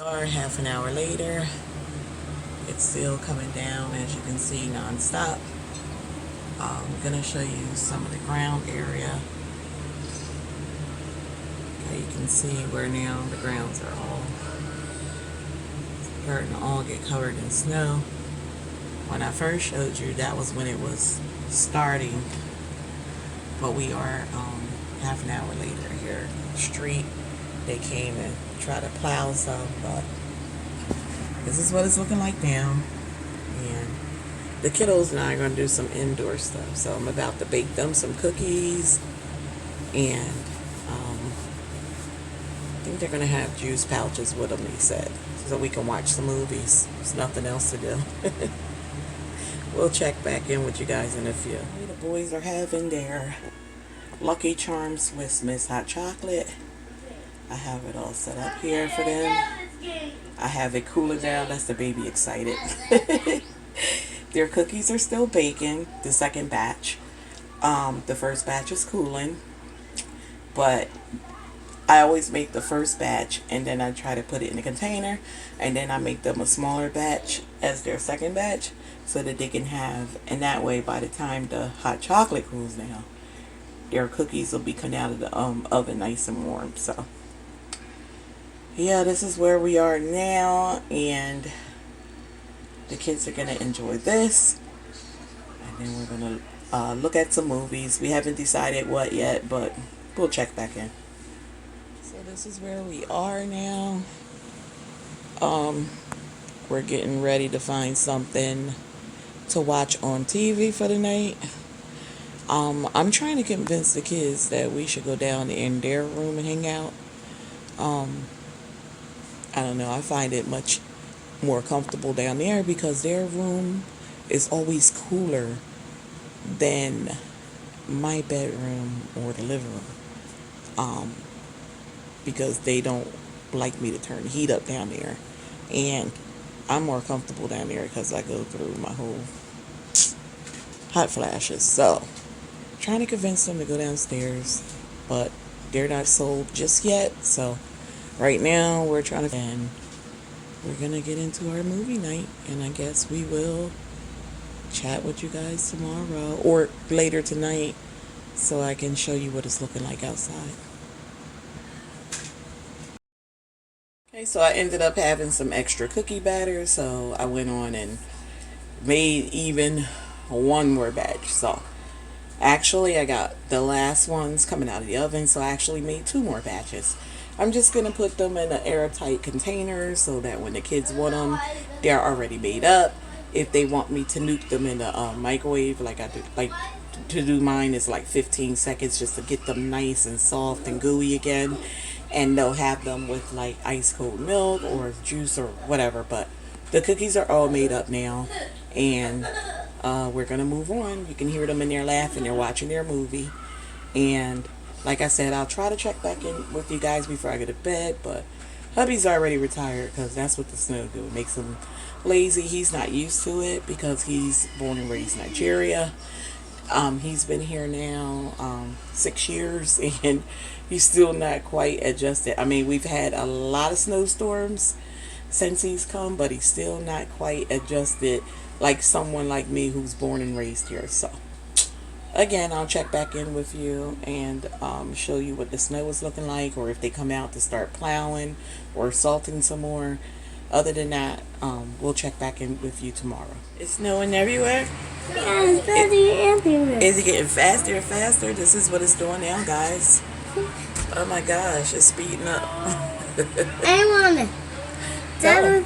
Or half an hour later, it's still coming down, as you can see, non-stop. I'm gonna show you some of the ground area. Okay, you can see where now the grounds are all starting to all get covered in snow. When I first showed you, that was when it was starting, but we are half an hour later here on the street. They came and tried to plow some, but this is what it's looking like now. And the kiddos and I are going to do some indoor stuff, so I'm about to bake them some cookies, and I think they're going to have juice pouches with them, he said, so we can watch some movies. There's nothing else to do. We'll check back in with you guys in a few. The boys are having their Lucky Charms Swiss Miss hot chocolate. I have it all set up here for them. I have it cooling down. That's the baby excited. Their cookies are still baking, the second batch. The first batch is cooling, but I always make the first batch and then I try to put it in a container, and then I make them a smaller batch as their second batch so that they can have, and that way by the time the hot chocolate cools down, their cookies will be coming out of the oven nice and warm. So yeah, this is where we are now, and the kids are going to enjoy this, and then we're going to look at some movies. We haven't decided what yet, but we'll check back in. So this is where we are now. We're getting ready to find something to watch on TV for the night. I'm trying to convince the kids that we should go down in their room and hang out. I don't know, I find it much more comfortable down there because their room is always cooler than my bedroom or the living room. Because they don't like me to turn the heat up down there. And I'm more comfortable down there because I go through my whole hot flashes. So, trying to convince them to go downstairs, but they're not sold just yet. So, right now we're trying to, and we're gonna get into our movie night, and I guess we will chat with you guys tomorrow or later tonight so I can show you what it's looking like outside. Okay, so I ended up having some extra cookie batter, so I went on and made even one more batch. So actually I got the last ones coming out of the oven, so I actually made 2 more batches. I'm just going to put them in an airtight container so that when the kids want them, they're already made up. If they want me to nuke them in the microwave, like I do, like to do mine is like 15 seconds just to get them nice and soft and gooey again. And they'll have them with like ice cold milk or juice or whatever. But the cookies are all made up now, and we're going to move on. You can hear them in there laughing. They're watching their movie. And like I said, I'll try to check back in with you guys before I go to bed, but hubby's already retired because that's what the snow do. It makes him lazy. He's not used to it because he's born and raised in Nigeria. He's been here now 6 years, and he's still not quite adjusted. I mean, we've had a lot of snowstorms since he's come, but he's still not quite adjusted like someone like me who's born and raised here. So again, I'll check back in with you and show you what the snow is looking like, or if they come out to start plowing or salting some more. Other than that, we'll check back in with you tomorrow. It's snowing everywhere? Yeah, it's snowing everywhere. Is it getting faster and faster? This is what it's doing now, guys. Oh my gosh, it's speeding up. I want to. Tell them.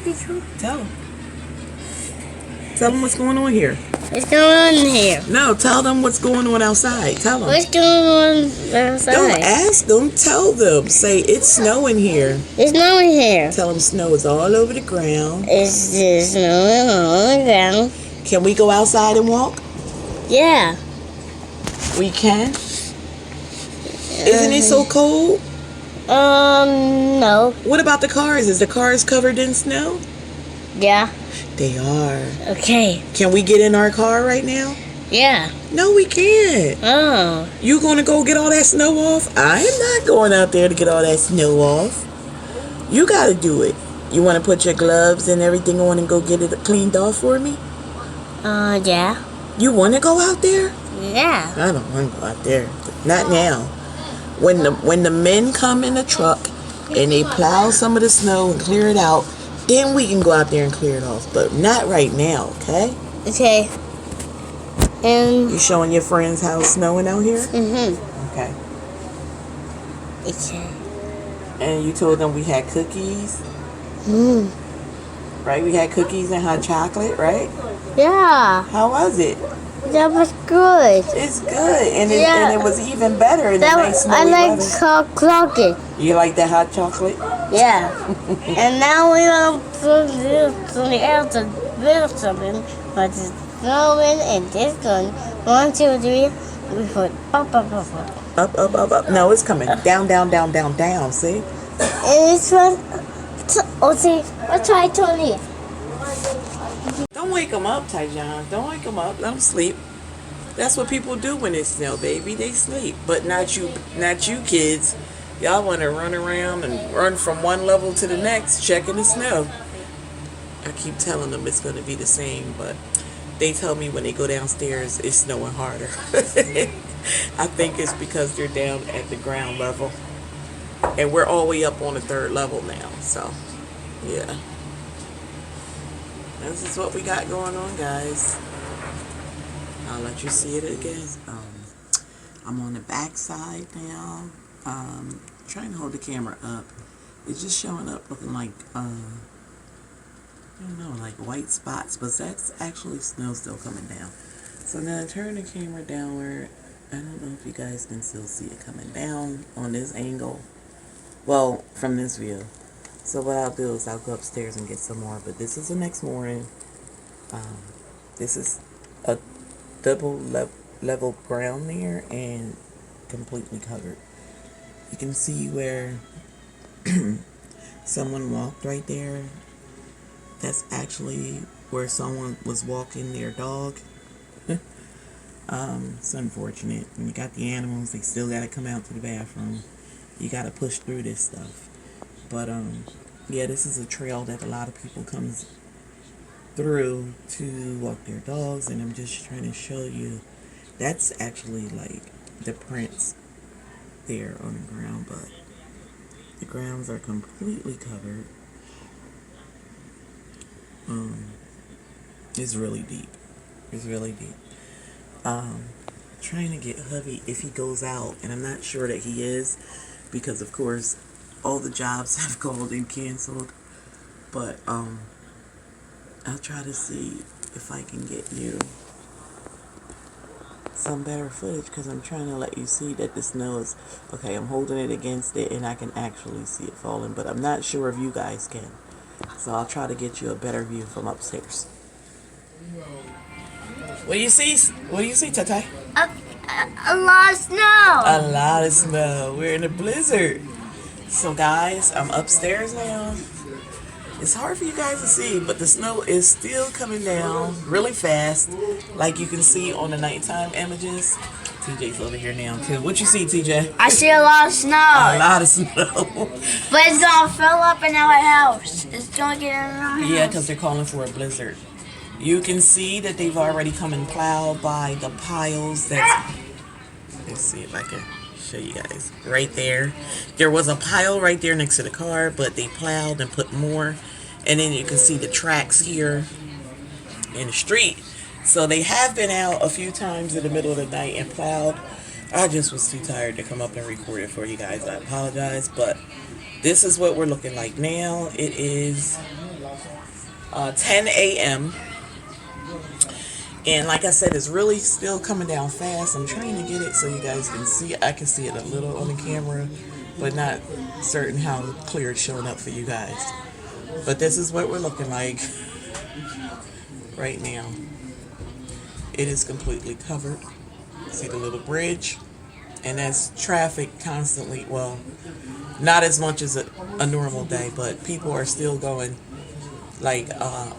Tell them what's going on here. What's going on here? No, tell them what's going on outside. Tell them. What's going on outside? Don't ask them. Tell them. Say, it's snowing here. It's snowing here. Tell them snow is all over the ground. It's snowing on the ground. Can we go outside and walk? Yeah. We can? Isn't it so cold? No. What about the cars? Is the cars covered in snow? Yeah. They are. Okay. Can we get in our car right now? Yeah. No, we can't. Oh. You gonna go get all that snow off? I am not going out there to get all that snow off. You gotta do it. You want to put your gloves and everything on and go get it cleaned off for me? Yeah. You want to go out there? Yeah. I don't want to go out there. Not now. When the men come in the truck and they plow some of the snow and clear it out, then we can go out there and clear it off. But not right now, okay? Okay. You showing your friends how it's snowing out here? Okay. Okay. And you told them we had cookies, right? We had cookies and hot chocolate, right? Yeah. How was it? That was good. It's good, and it was even better in the nice I snowy like weather. chocolate. You like that hot chocolate? Yeah. And now we want to put this on the air to build something. But it's snowing and this one. 1, 2, 3. We put up, up, up, up. Up, up, up, up. No, it's coming down, down, down, down, down. See? And this one. Oh, see. Let's try Tony. Don't wake them up, Tyjon. Don't wake them up. Let them sleep. That's what people do when it's snow, baby. They sleep. But not you kids. Y'all want to run around and run from one level to the next, checking the snow. I keep telling them it's going to be the same, but they tell me when they go downstairs, it's snowing harder. I think it's because they're down at the ground level. And we're all the way up on the 3rd level now. So, yeah. This is what we got going on, guys. I'll let you see it again. I'm on the back side now. Trying to hold the camera up. It's just showing up looking like, I don't know, like white spots. But that's actually snow still coming down. So I'm going to turn the camera downward. I don't know if you guys can still see it coming down on this angle. Well, from this view. So what I'll do is I'll go upstairs and get some more. But this is the next morning. This is a double level ground there and completely covered. You can see where someone walked right there. That's actually where someone was walking their dog. It's unfortunate. When you got the animals, they still got to come out to the bathroom. You got to push through this stuff. But yeah, this is a trail that a lot of people comes through to walk their dogs, and I'm just trying to show you that's actually like the prints there on the ground, but the grounds are completely covered. It's really deep. It's really deep. Trying to get hubby if he goes out, and I'm not sure that he is, because of course all the jobs have called and canceled. But I'll try to see if I can get you some better footage, because I'm trying to let you see that the snow is okay. I'm holding it against it and I can actually see it falling, but I'm not sure if you guys can. So I'll try to get you a better view from upstairs. What do you see? What do you see, Tata? A lot of snow. A lot of snow. We're in a blizzard. So guys, I'm upstairs now. It's hard for you guys to see, but the snow is still coming down really fast, like you can see on the nighttime images. TJ's over here now too. What you see, TJ? I see a lot of snow. A lot of snow. But it's gonna fill up in our house. It's gonna get in our house. Yeah, because they're calling for a blizzard. You can see that they've already come and plowed by the piles that's... Let's see if I can show you guys. Right there. There was a pile right there next to the car, but they plowed and put more. And then you can see the tracks here in the street. So they have been out a few times in the middle of the night and plowed. I just was too tired to come up and record it for you guys. I apologize, but this is what we're looking like now. It is 10 a.m. And like I said, it's really still coming down fast. I'm trying to get it so you guys can see. I can see it a little on the camera, but not certain how clear it's showing up for you guys. But this is what we're looking like right now. It is completely covered. See the little bridge? And that's traffic constantly. Well, not as much as a normal day, but people are still going, like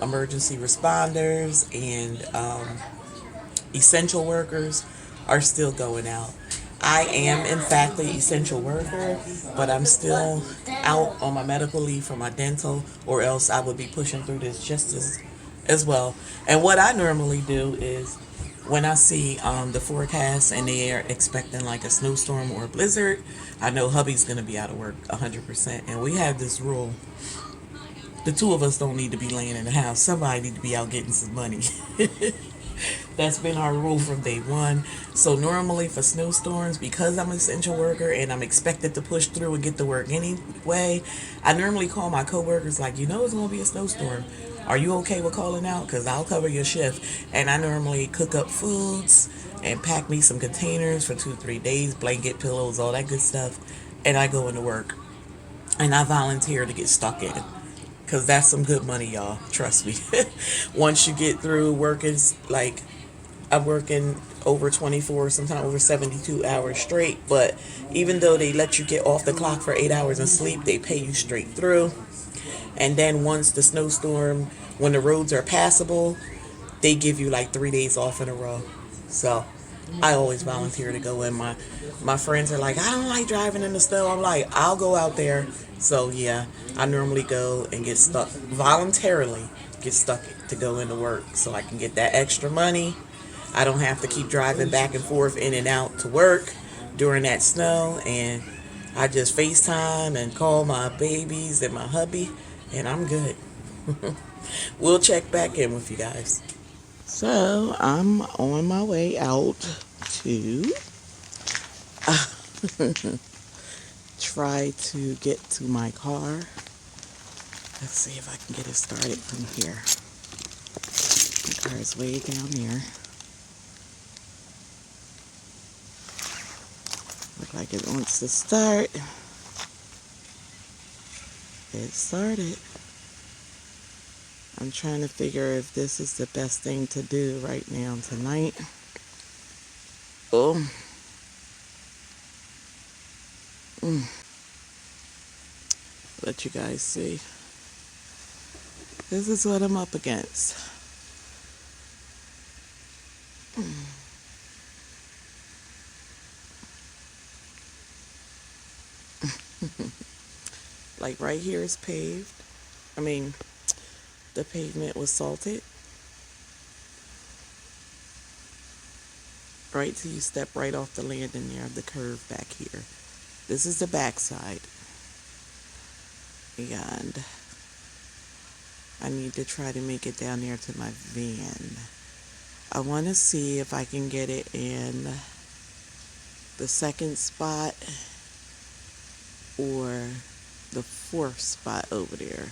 emergency responders and essential workers are still going out. I am, in fact, the essential worker, but I'm still out on my medical leave for my dental, or else I would be pushing through this just as well. And what I normally do is when I see the forecast and they are expecting like a snowstorm or a blizzard, I know hubby's going to be out of work 100%. And we have this rule: the two of us don't need to be laying in the house. Somebody need to be out getting some money. That's been our rule from day one. So normally for snowstorms, because I'm an essential worker and I'm expected to push through and get to work anyway, I normally call my coworkers like, it's going to be a snowstorm. Are you okay with calling out? Because I'll cover your shift. And I normally cook up foods and pack me some containers for 2 3 days, blanket, pillows, all that good stuff. And I go into work. And I volunteer to get stuck in. Because that's some good money, y'all. Trust me. Once you get through working, like, I'm working over 24, sometimes over 72 hours straight. But even though they let you get off the clock for 8 hours of sleep, they pay you straight through. And then once the snowstorm, when the roads are passable, they give you like 3 days off in a row. So I always volunteer to go in. My friends are like, I don't like driving in the snow. I'm like, I'll go out there. So yeah, I normally go and get stuck voluntarily, get stuck to go into work so I can get that extra money. I don't have to keep driving back and forth in and out to work during that snow, and I just FaceTime and call my babies and my hubby, and I'm good. We'll check back in with you guys. So I'm on my way out to try to get to my car. Let's see if I can get it started from here. My car is way down here. Look like it wants to start. It started. I'm trying to figure if this is the best thing to do right now tonight. Oh. Let you guys see. This is what I'm up against. Like right here is paved. I mean, the pavement was salted. Right till you step right off the landing there, the curve back here. This is the back side. And I need to try to make it down there to my van. I want to see if I can get it in the second spot or the fourth spot over there.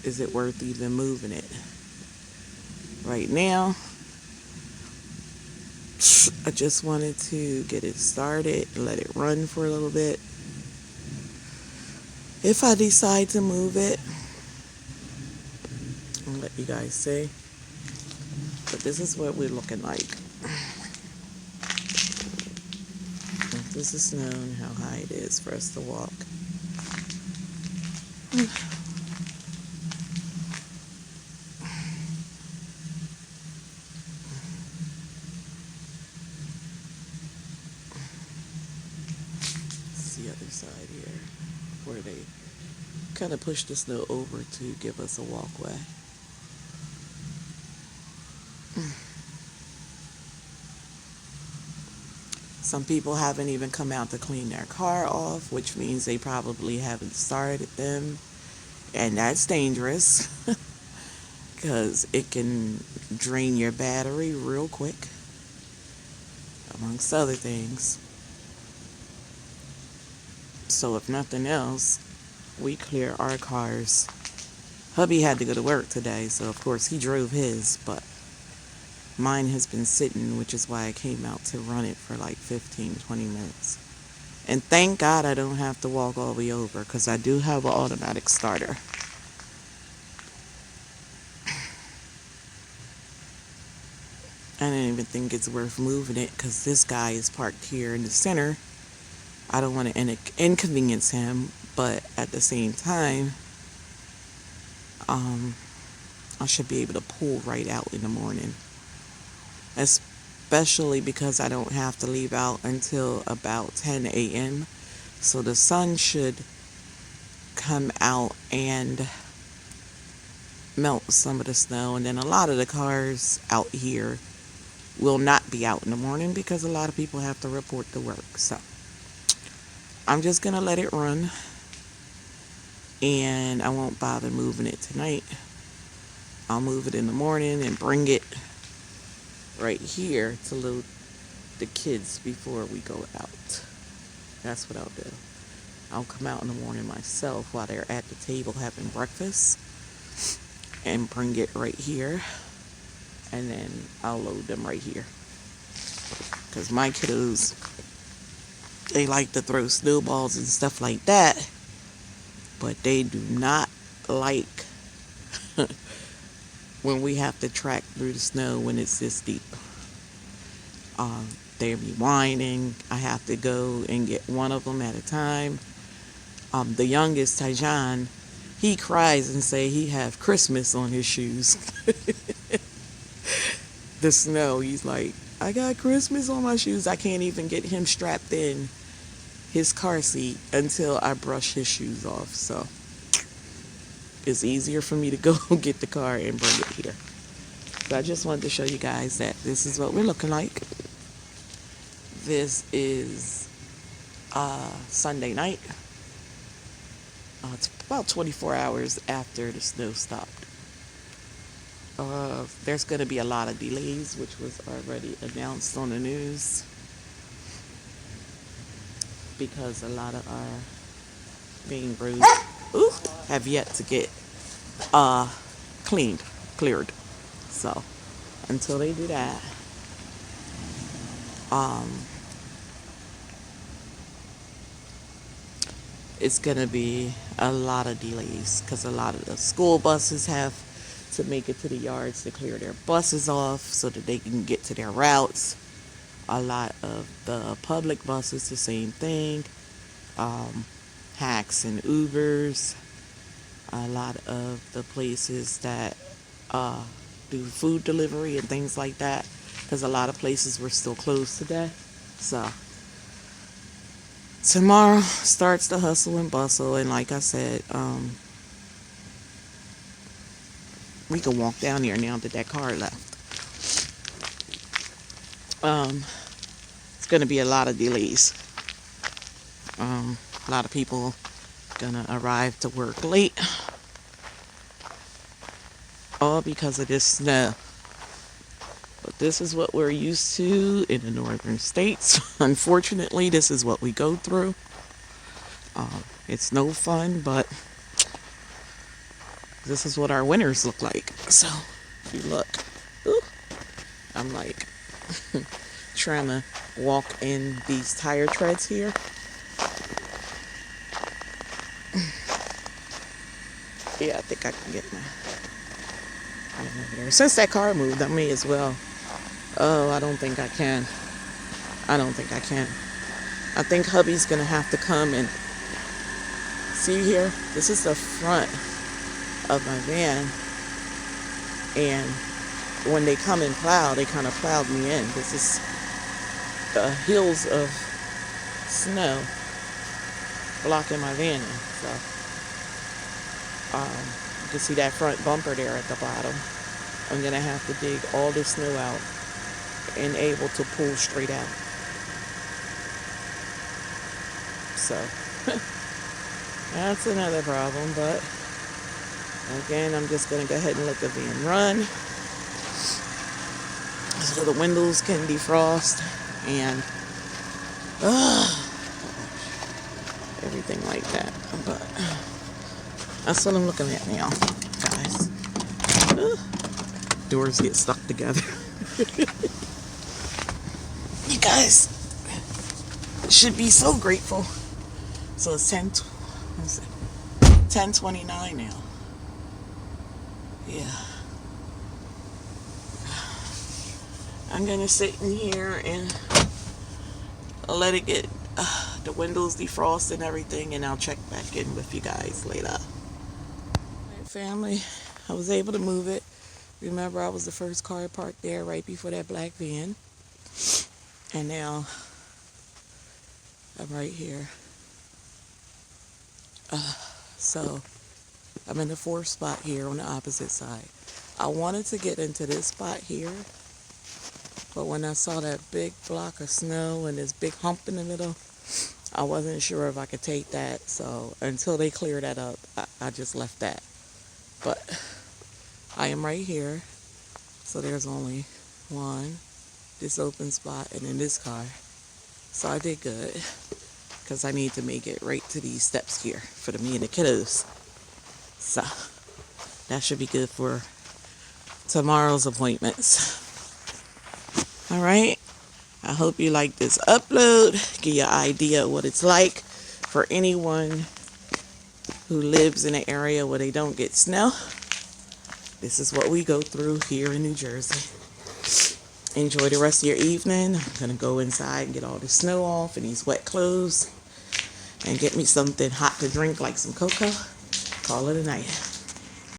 Is it worth even moving it? Right now, I just wanted to get it started, let it run for a little bit. If I decide to move it, I'll let you guys see. But this is what we're looking like. This is snow and how high it is for us to walk. The other side here where they kind of push the snow over to give us a walkway. Some people haven't even come out to clean their car off, which means they probably haven't started them, and that's dangerous because it can drain your battery real quick, amongst other things. So if nothing else, we clear our cars. Hubby had to go to work today, so of course he drove his, but mine has been sitting, which is why I came out to run it for like 15-20 minutes. And thank God I don't have to walk all the way over, because I do have an automatic starter. I don't even think it's worth moving it, because this guy is parked here in the center. I don't want to inconvenience him, but at the same time, I should be able to pull right out in the morning. Especially because I don't have to leave out until about 10 a.m. So the sun should come out and melt some of the snow. And then a lot of the cars out here will not be out in the morning because a lot of people have to report to work. So I'm just going to let it run. And I won't bother moving it tonight. I'll move it in the morning and bring it right here to load the kids before we go out. That's what I'll do. I'll come out in the morning myself while they're at the table having breakfast and bring it right here, and then I'll load them right here. Because my kiddos, they like to throw snowballs and stuff like that, but they do not like when we have to track through the snow when it's this deep. They be whining. I have to go and get one of them at a time. The youngest, Tyjan, he cries and say he have Christmas on his shoes. The snow, he's like, I got Christmas on my shoes. I can't even get him strapped in his car seat until I brush his shoes off. So it's easier for me to go get the car and bring it here. So I just wanted to show you guys that this is what we're looking like. This is Sunday night. It's about 24 hours after the snow stopped. There's going to be a lot of delays, which was already announced on the news, because a lot of our main roads have yet to get cleared. So until they do that, it's going to be a lot of delays because a lot of the school buses have to make it to the yards to clear their buses off so that they can get to their routes. A lot of the public buses, the same thing. Hacks and Ubers. A lot of the places that do food delivery and things like that, because a lot of places were still closed today. So tomorrow starts the hustle and bustle, and like I said, we can walk down here now that car left. It's going to be a lot of delays. A lot of people gonna arrive to work late, all because of this snow. But this is what we're used to in the northern states. Unfortunately, this is what we go through. It's no fun, but this is what our winters look like. So, if you look, I'm like trying to walk in these tire treads here. Yeah, I think I can get my there. Since that car moved, I may as well. Oh, I don't think I can. I I think hubby's gonna have to come and see here. This is the front of my van, and when they come and plow, they kind of plowed me in. This is the hills of snow blocking my van in. So you can see that front bumper there at the bottom. I'm gonna have to dig all this snow out and able to pull straight out. So that's another problem, but again, I'm just gonna go ahead and let the van run so the windows can defrost and everything like that. But that's what I'm looking at now, guys. Doors get stuck together. You guys should be so grateful. So it's 10:29 now. Yeah. I'm gonna sit in here and let it get the windows defrost and everything, and I'll check back in with you guys later. Family, I was able to move it. Remember, I was the first car parked there right before that black van. And now I'm right here. So I'm in the fourth spot here on the opposite side. I wanted to get into this spot here, but when I saw that big block of snow and this big hump in the middle, I wasn't sure if I could take that. So until they clear that up, I just left that. But I am right here. So there's only one, this open spot, and then this car. So I did good because I need to make it right to these steps here for me and the kiddos. So that should be good for tomorrow's appointments. All right. I hope you like this upload. Give you an idea of what it's like for anyone who lives in an area where they don't get snow. This is what we go through here in New Jersey. Enjoy the rest of your evening. I'm going to go inside and get all the snow off and these wet clothes and get me something hot to drink like some cocoa. Call it a night.